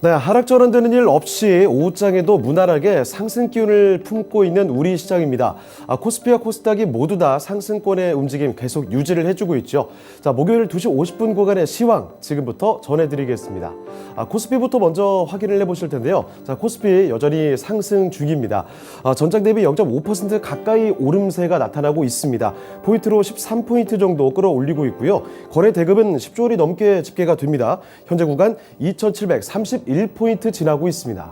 네, 하락 전환되는 일 없이 오후장에도 무난하게 상승 기운을 품고 있는 우리 시장입니다. 코스피와 코스닥이 모두 다 상승권의 움직임 계속 유지를 해주고 있죠. 자, 목요일 2시 50분 구간의 시황 지금부터 전해드리겠습니다. 코스피부터 먼저 확인을 해보실 텐데요. 자, 코스피 여전히 상승 중입니다. 전장 대비 0.5% 가까이 오름세가 나타나고 있습니다. 포인트로 13포인트 정도 끌어올리고 있고요. 거래 대금은 10조 원이 넘게 집계가 됩니다. 현재 구간 2,731포인트 지나고 있습니다.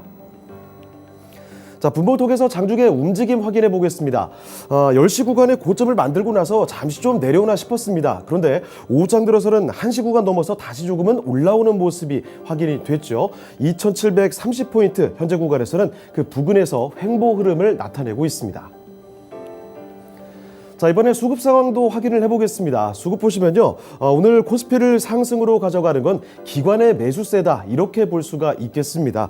자, 분봉톡에서 장중의 움직임 확인해 보겠습니다. 10시 구간에 고점을 만들고 나서 잠시 좀 내려오나 싶었습니다. 그런데 오후장 들어서는 1시 구간 넘어서 다시 조금은 올라오는 모습이 확인이 됐죠. 2,730포인트 현재 구간에서는 그 부근에서 횡보 흐름을 나타내고 있습니다. 자, 이번에 수급 상황도 확인을 해보겠습니다. 수급 보시면요. 오늘 코스피를 상승으로 가져가는 건 기관의 매수세다 이렇게 볼 수가 있겠습니다.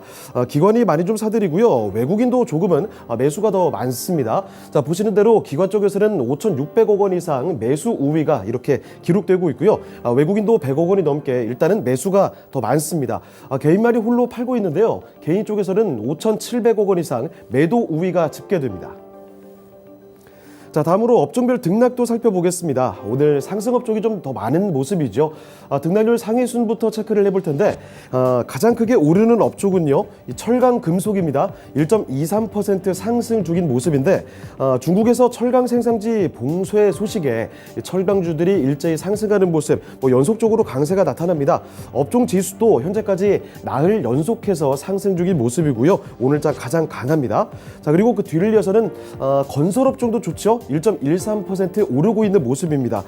기관이 많이 좀 사들이고요. 외국인도 조금은 매수가 더 많습니다. 자, 보시는 대로 기관 쪽에서는 5,600억 원 이상 매수 우위가 이렇게 기록되고 있고요. 외국인도 100억 원이 넘게 일단은 매수가 더 많습니다. 개인만이 홀로 팔고 있는데요. 개인 쪽에서는 5,700억 원 이상 매도 우위가 집계됩니다. 자, 다음으로 업종별 등락도 살펴보겠습니다. 오늘 상승업 쪽이 좀 더 많은 모습이죠. 등락률 상위 순부터 체크를 해볼 텐데 가장 크게 오르는 업종은요. 이 철강 금속입니다. 1.23% 상승 중인 모습인데 중국에서 철강 생산지 봉쇄 소식에 철강주들이 일제히 상승하는 모습 연속적으로 강세가 나타납니다. 업종 지수도 현재까지 나흘 연속해서 상승 중인 모습이고요. 오늘자 가장 강합니다. 자, 그리고 그 뒤를 이어서는 건설업종도 좋죠. 1.13% 오르고 있는 모습입니다.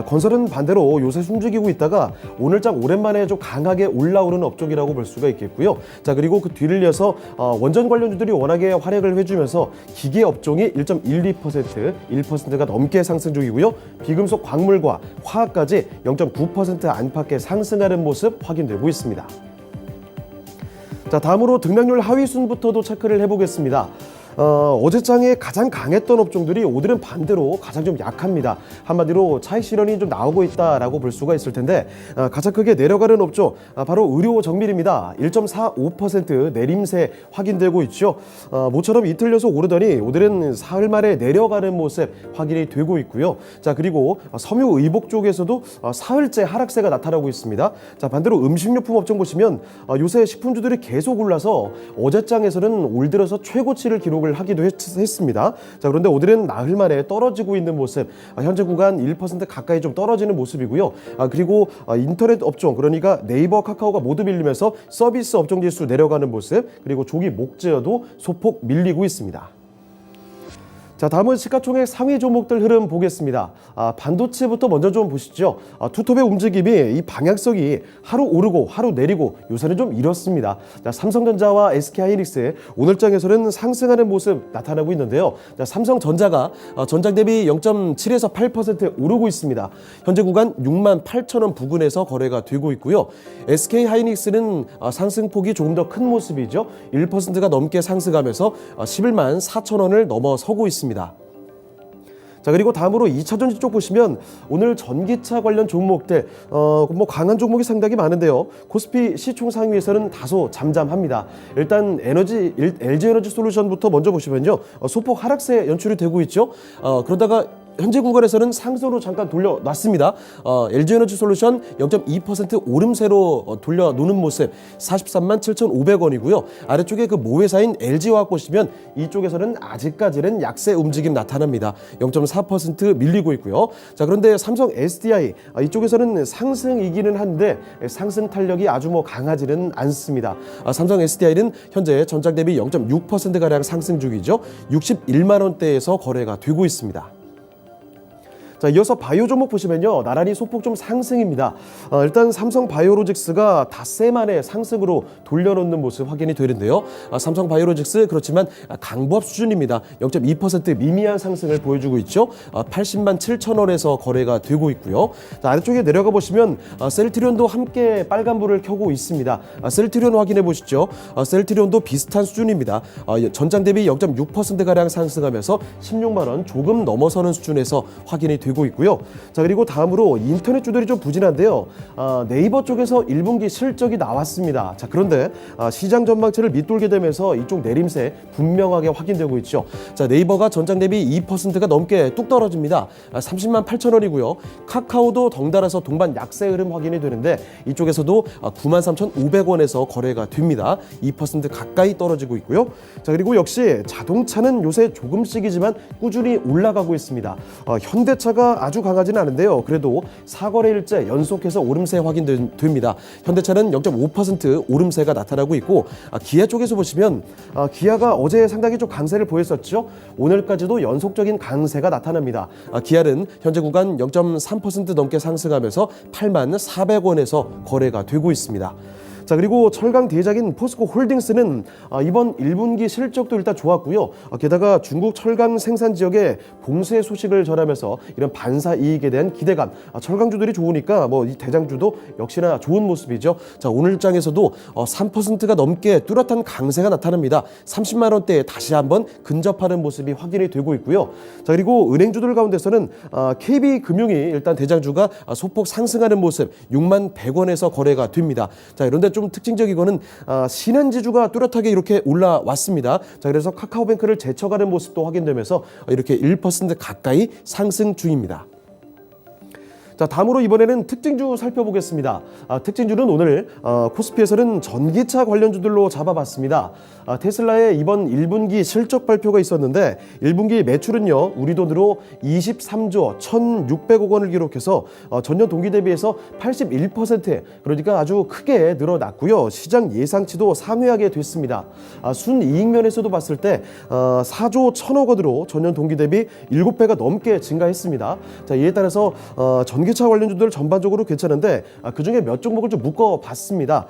건설은 반대로 요새 숨죽이고 있다가 오늘장 오랜만에 좀 강하게 올라오는 업종이라고 볼 수가 있겠고요. 자, 그리고 그 뒤를 이어서 원전 관련주들이 워낙에 활약을 해주면서 기계 업종이 1.12%, 1%가 넘게 상승 중이고요. 비금속 광물과 화학까지 0.9% 안팎의 상승하는 모습 확인되고 있습니다. 자, 다음으로 등락률 하위 순부터도 체크를 해보겠습니다. 어제장에 가장 강했던 업종들이 오늘은 반대로 가장 좀 약합니다. 한마디로 차익 실현이 좀 나오고 있다라고 볼 수가 있을 텐데 가장 크게 내려가는 업종 바로 의료 정밀입니다. 1.45% 내림세 확인되고 있죠. 모처럼 이틀 연속 오르더니 오늘은 사흘 만에 내려가는 모습 확인이 되고 있고요. 자, 그리고 섬유 의복 쪽에서도 사흘째 하락세가 나타나고 있습니다. 자, 반대로 음식료품 업종 보시면 요새 식품주들이 계속 올라서 어제장에서는 올 들어서 최고치를 기록을 하기도 했습니다. 자, 그런데 오늘은 나흘 만에 떨어지고 있는 모습, 현재 구간 1% 가까이 좀 떨어지는 모습이고요. 그리고 인터넷 업종, 그러니까 네이버, 카카오가 모두 밀리면서 서비스 업종 지수 내려가는 모습, 그리고 조기 목재여도 소폭 밀리고 있습니다. 자, 다음은 시가총액 상위 종목들 흐름 보겠습니다. 반도체부터 먼저 좀 보시죠. 투톱의 움직임이 이 방향성이 하루 오르고 하루 내리고 요새는 좀 이렇습니다. 자, 삼성전자와 SK하이닉스 오늘장에서는 상승하는 모습 나타나고 있는데요. 자, 삼성전자가 전장 대비 0.7에서 8% 오르고 있습니다. 현재 구간 68,000원 부근에서 거래가 되고 있고요. SK하이닉스는 상승폭이 조금 더 큰 모습이죠. 1%가 넘게 상승하면서 11만 4천원을 넘어서고 있습니다. 자, 그리고 다음으로 2차전지 쪽 보시면 오늘 전기차 관련 종목들 강한 종목이 상당히 많은데요. 코스피 시총 상위에서는 다소 잠잠합니다. 일단 LG에너지 솔루션부터 먼저 보시면요. 소폭 하락세 연출이 되고 있죠. 그러다가 현재 구간에서는 상승으로 잠깐 돌려놨습니다. LG에너지 솔루션 0.2% 오름세로 돌려놓는 모습 43만 7,500원이고요. 아래쪽에 그 모회사인 LG화학 보시면 이쪽에서는 아직까지는 약세 움직임 나타납니다. 0.4% 밀리고 있고요. 자, 그런데 삼성 SDI 이쪽에서는 상승이기는 한데 상승 탄력이 아주 강하지는 않습니다. 삼성 SDI는 현재 전장 대비 0.6%가량 상승 중이죠. 61만 원대에서 거래가 되고 있습니다. 자, 이어서 바이오 종목 보시면요. 나란히 소폭 좀 상승입니다. 일단 삼성 바이오로직스가 닷새 만에 상승으로 돌려놓는 모습 확인이 되는데요. 삼성 바이오로직스 그렇지만 강보합 수준입니다. 0.2% 미미한 상승을 보여주고 있죠. 80만 7천원에서 거래가 되고 있고요. 자, 아래쪽에 내려가 보시면 셀트리온도 함께 빨간불을 켜고 있습니다. 셀트리온 확인해 보시죠. 셀트리온도 비슷한 수준입니다. 전장 대비 0.6%가량 상승하면서 16만 원 조금 넘어서는 수준에서 확인이 되고 되고 있고요. 자, 그리고 다음으로 인터넷주들이 좀 부진한데요. 네이버 쪽에서 1분기 실적이 나왔습니다. 자, 그런데 시장 전망치를 밑돌게 되면서 이쪽 내림세 분명하게 확인되고 있죠. 자, 네이버가 전장 대비 2%가 넘게 뚝 떨어집니다. 30만 8천 원이고요. 카카오도 덩달아서 동반 약세 흐름 확인이 되는데 이쪽에서도 93,500원에서 거래가 됩니다. 2% 가까이 떨어지고 있고요. 자, 그리고 역시 자동차는 요새 조금씩이지만 꾸준히 올라가고 있습니다. 현대차가 아주 강하지는 않은데요. 그래도 4거래일째 연속해서 오름세 확인됩니다. 현대차는 0.5% 오름세가 나타나고 있고 기아 쪽에서 보시면 기아가 어제 상당히 좀 강세를 보였었죠. 오늘까지도 연속적인 강세가 나타납니다. 기아는 현재 구간 0.3% 넘게 상승하면서 8만 400원에서 거래가 되고 있습니다. 자, 그리고 철강 대작인 포스코 홀딩스는 이번 1분기 실적도 일단 좋았고요. 게다가 중국 철강 생산 지역의 봉쇄 소식을 전하면서 이런 반사 이익에 대한 기대감, 철강주들이 좋으니까 뭐 이 대장주도 역시나 좋은 모습이죠. 자, 오늘 장에서도 3%가 넘게 뚜렷한 강세가 나타납니다. 30만 원대에 다시 한번 근접하는 모습이 확인이 되고 있고요. 자, 그리고 은행주들 가운데서는 KB금융이 일단 대장주가 소폭 상승하는 모습 6만 100원에서 거래가 됩니다. 자, 이런데 좀 특징적이고는 신한지주가 뚜렷하게 이렇게 올라왔습니다. 자, 그래서 카카오뱅크를 제쳐가는 모습도 확인되면서 이렇게 1% 가까이 상승 중입니다. 자, 다음으로 이번에는 특징주 살펴보겠습니다. 특징주는 오늘 코스피에서는 전기차 관련주들로 잡아봤습니다. 테슬라의 이번 1분기 실적 발표가 있었는데 1분기 매출은요 우리 돈으로 23조 1,600억 원을 기록해서 전년 동기 대비해서 81% 그러니까 아주 크게 늘어났고요. 시장 예상치도 상회하게 됐습니다. 순이익 면에서도 봤을 때 4조 1,000억 원으로 전년 동기 대비 7배가 넘게 증가했습니다. 자, 이에 따라서 전기차 관련주들 전반적으로 괜찮은데 그중에 몇 종목을 좀 묶어봤습니다.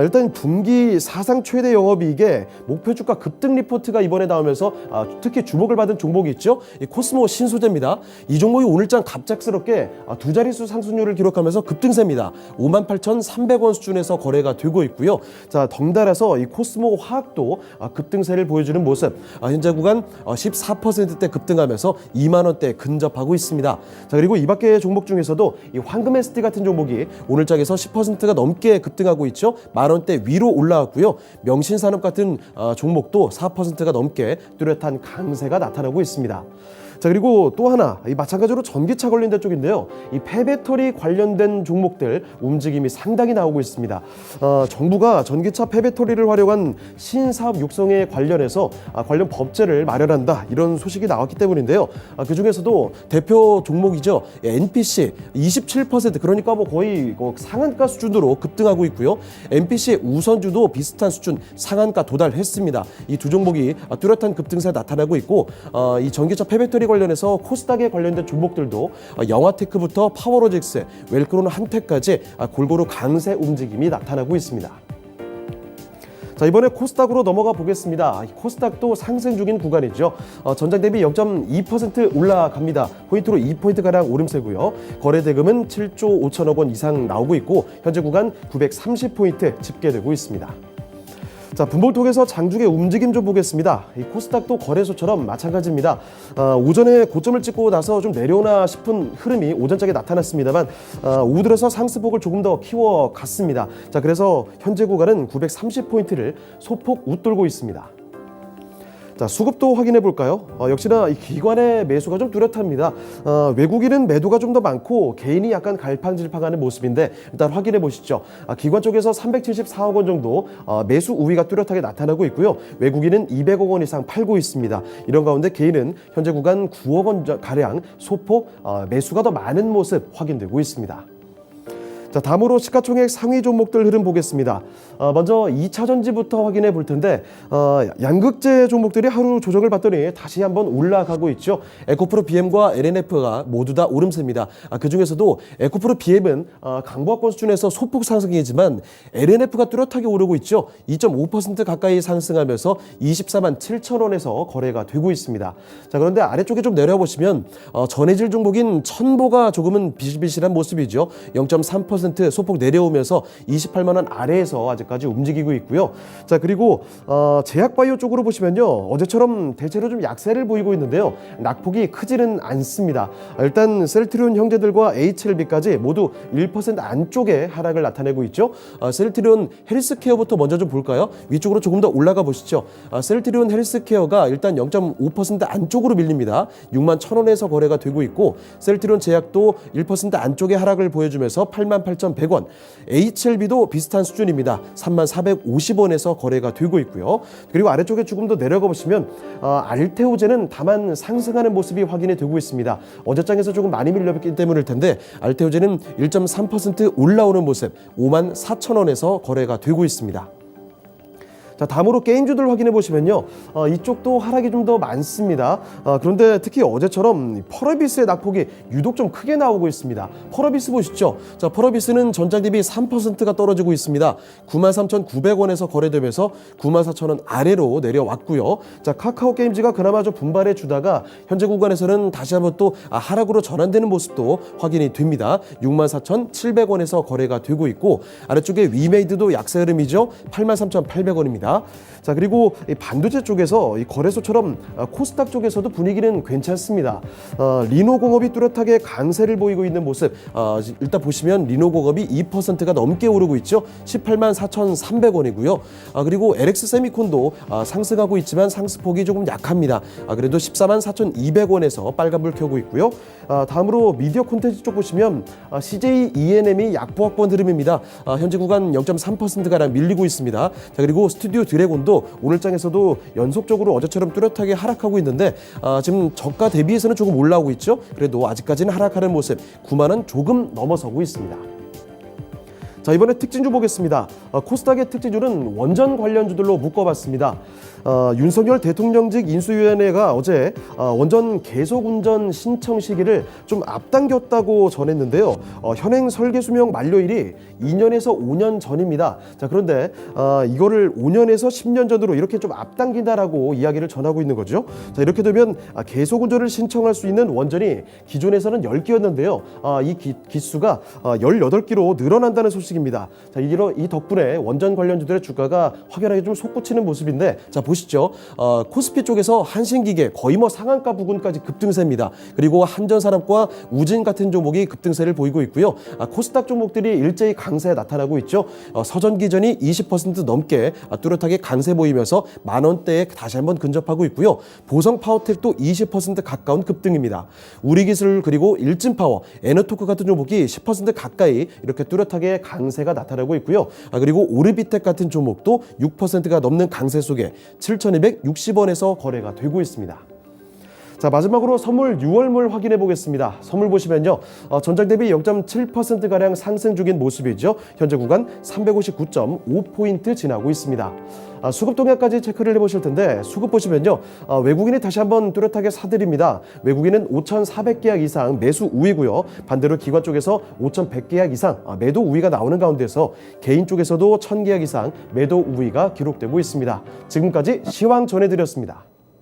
일단 분기 사상 최대 영업이익에 목표 주가 급등 리포트가 이번에 나오면서 특히 주목을 받은 종목이 있죠. 이 코스모 신소재입니다. 이 종목이 오늘장 갑작스럽게 두 자릿수 상승률을 기록하면서 급등세입니다. 58,300원 수준에서 거래가 되고 있고요. 자, 덩달아서 이 코스모 화학도 급등세를 보여주는 모습. 현재 구간 14%대 급등하면서 2만 원대 근접하고 있습니다. 자, 그리고 이 밖의 종목 중에서도 이 황금 ST 같은 종목이 오늘장에서 10%가 넘게 급등하고 있죠. 만 원대 위로 올라왔고요. 명신산업 같은 종목도 4%가 넘게 뚜렷한 강세가 나타나고 있습니다. 자, 그리고 또 하나 마찬가지로 전기차 관련된 쪽인데요. 이 폐배터리 관련된 종목들 움직임이 상당히 나오고 있습니다. 정부가 전기차 폐배터리를 활용한 신사업 육성에 관련해서 관련 법제를 마련한다 이런 소식이 나왔기 때문인데요. 그중에서도 대표 종목이죠. NPC 27% 그러니까 뭐 거의 상한가 수준으로 급등하고 있고요. NPC 우선주도 비슷한 수준 상한가 도달했습니다. 이 두 종목이 뚜렷한 급등세 나타나고 있고 이 전기차 폐배터리 관련해서 코스닥에 관련된 종목들도 영화테크부터 파워로직스, 웰크론 한테까지 골고루 강세 움직임이 나타나고 있습니다. 자, 이번에 코스닥으로 넘어가 보겠습니다. 코스닥도 상승 중인 구간이죠. 전장 대비 0.2% 올라갑니다. 포인트로 2포인트가량 오름세고요. 거래대금은 7조 5천억 원 이상 나오고 있고 현재 구간 930포인트 집계되고 있습니다. 자, 분봉통에서 장중의 움직임 좀 보겠습니다. 이 코스닥도 거래소처럼 마찬가지입니다. 오전에 고점을 찍고 나서 좀 내려오나 싶은 흐름이 오전장에 나타났습니다만 오후 들어서 상승폭을 조금 더 키워갔습니다. 자, 그래서 현재 구간은 930포인트를 소폭 웃돌고 있습니다. 자, 수급도 확인해 볼까요? 역시나 이 기관의 매수가 좀 뚜렷합니다. 외국인은 매도가 좀 더 많고 개인이 약간 갈팡질팡하는 모습인데 일단 확인해 보시죠. 기관 쪽에서 374억 원 정도 매수 우위가 뚜렷하게 나타나고 있고요. 외국인은 200억 원 이상 팔고 있습니다. 이런 가운데 개인은 현재 구간 9억 원 가량 소폭 매수가 더 많은 모습 확인되고 있습니다. 자, 다음으로 시가총액 상위 종목들 흐름 보겠습니다. 먼저 2차전지부터 확인해 볼 텐데 양극재 종목들이 하루 조정을 받더니 다시 한번 올라가고 있죠. 에코프로 BM과 LNF가 모두 다 오름세입니다. 그중에서도 에코프로 BM은 강보합권 수준에서 소폭 상승이지만 LNF가 뚜렷하게 오르고 있죠. 2.5% 가까이 상승하면서 24만 7천 원에서 거래가 되고 있습니다. 자, 그런데 아래쪽에 좀 내려보시면 전해질 종목인 첨보가 조금은 비실비실한 모습이죠. 0.3% 20% 소폭 내려오면서 28만 원 아래에서 아직까지 움직이고 있고요. 자, 그리고 제약바이오 쪽으로 보시면요. 어제처럼 대체로 좀 약세를 보이고 있는데요. 낙폭이 크지는 않습니다. 일단 셀트리온 형제들과 HLB까지 모두 1% 안쪽에 하락을 나타내고 있죠. 셀트리온 헬스케어부터 먼저 좀 볼까요? 위쪽으로 조금 더 올라가 보시죠. 셀트리온 헬스케어가 일단 0.5% 안쪽으로 밀립니다. 6만 1,000원에서 거래가 되고 있고 셀트리온 제약도 1% 안쪽에 하락을 보여주면서 88,100원. HLB도 비슷한 수준입니다. 34,450원에서 거래가 되고 있고요. 그리고 아래쪽에 조금 더 내려가 보시면 알테오젠은 다만 상승하는 모습이 확인이 되고 있습니다. 어제장에서 조금 많이 밀렸기 때문일 텐데 알테오젠은 1.3% 올라오는 모습 54,000원에서 거래가 되고 있습니다. 자, 다음으로 게임주들 확인해 보시면요. 이쪽도 하락이 좀 더 많습니다. 그런데 특히 어제처럼 펄어비스의 낙폭이 유독 좀 크게 나오고 있습니다. 펄어비스 보시죠. 자, 펄어비스는 전장 대비 3%가 떨어지고 있습니다. 93,900원에서 거래되면서 94,000원 아래로 내려왔고요. 자, 카카오 게임즈가 그나마 좀 분발해 주다가 현재 구간에서는 다시 한번 또 하락으로 전환되는 모습도 확인이 됩니다. 64,700원에서 거래가 되고 있고 아래쪽에 위메이드도 약세 흐름이죠. 83,800원입니다. 자, 그리고 이 반도체 쪽에서 이 거래소처럼 코스닥 쪽에서도 분위기는 괜찮습니다. 리노공업이 뚜렷하게 강세를 보이고 있는 모습. 일단 보시면 리노공업이 2%가 넘게 오르고 있죠. 18만 4,300원이고요. 그리고 LX세미콘도 상승하고 있지만 상승폭이 조금 약합니다. 그래도 14만 4,200원에서 빨간불 켜고 있고요. 다음으로 미디어 콘텐츠 쪽 보시면 CJ ENM이 약보합권 흐름입니다. 현재 구간 0.3%가량 밀리고 있습니다. 자, 그리고 스튜디오 드래곤도 오늘 장에서도 연속적으로 어제처럼 뚜렷하게 하락하고 있는데 지금 저가 대비해서는 조금 올라오고 있죠. 그래도 아직까지는 하락하는 모습 9만 원 조금 넘어서고 있습니다. 자, 이번에 특징주 보겠습니다. 코스닥의 특징주는 원전 관련주들로 묶어봤습니다. 윤석열 대통령직 인수위원회가 어제 원전 계속운전 신청 시기를 좀 앞당겼다고 전했는데요. 현행 설계 수명 만료일이 2년에서 5년 전입니다. 자, 그런데 이거를 5년에서 10년 전으로 이렇게 좀 앞당긴다라고 이야기를 전하고 있는 거죠. 자, 이렇게 되면 계속운전을 신청할 수 있는 원전이 기존에서는 10기였는데요. 이 기수가 18기로 늘어난다는 소식입니다. 자, 이 덕분에 원전 관련주들의 주가가 확연하게 좀 솟구치는 모습인데, 자, 보시죠. 코스피 쪽에서 한신기계 거의 상한가 부근까지 급등세입니다. 그리고 한전산업과 우진 같은 종목이 급등세를 보이고 있고요. 코스닥 종목들이 일제히 강세에 나타나고 있죠. 서전기전이 20% 넘게 뚜렷하게 강세 보이면서 만원대에 다시 한번 근접하고 있고요. 보성파워텍도 20% 가까운 급등입니다. 우리기술 그리고 일진파워, 에너토크 같은 종목이 10% 가까이 이렇게 뚜렷하게 강세가 나타나고 있고요. 그리고 오르비텍 같은 종목도 6%가 넘는 강세 속에 7,260원에서 거래가 되고 있습니다. 자, 마지막으로 선물 6월물 확인해 보겠습니다. 선물 보시면요. 전장 대비 0.7%가량 상승 중인 모습이죠. 현재 구간 359.5포인트 지나고 있습니다. 수급 동향까지 체크를 해보실 텐데 수급 보시면요. 외국인이 다시 한번 뚜렷하게 사들입니다. 외국인은 5,400계약 이상 매수 우위고요. 반대로 기관 쪽에서 5,100계약 이상 매도 우위가 나오는 가운데서 개인 쪽에서도 1,000계약 이상 매도 우위가 기록되고 있습니다. 지금까지 시황 전해드렸습니다.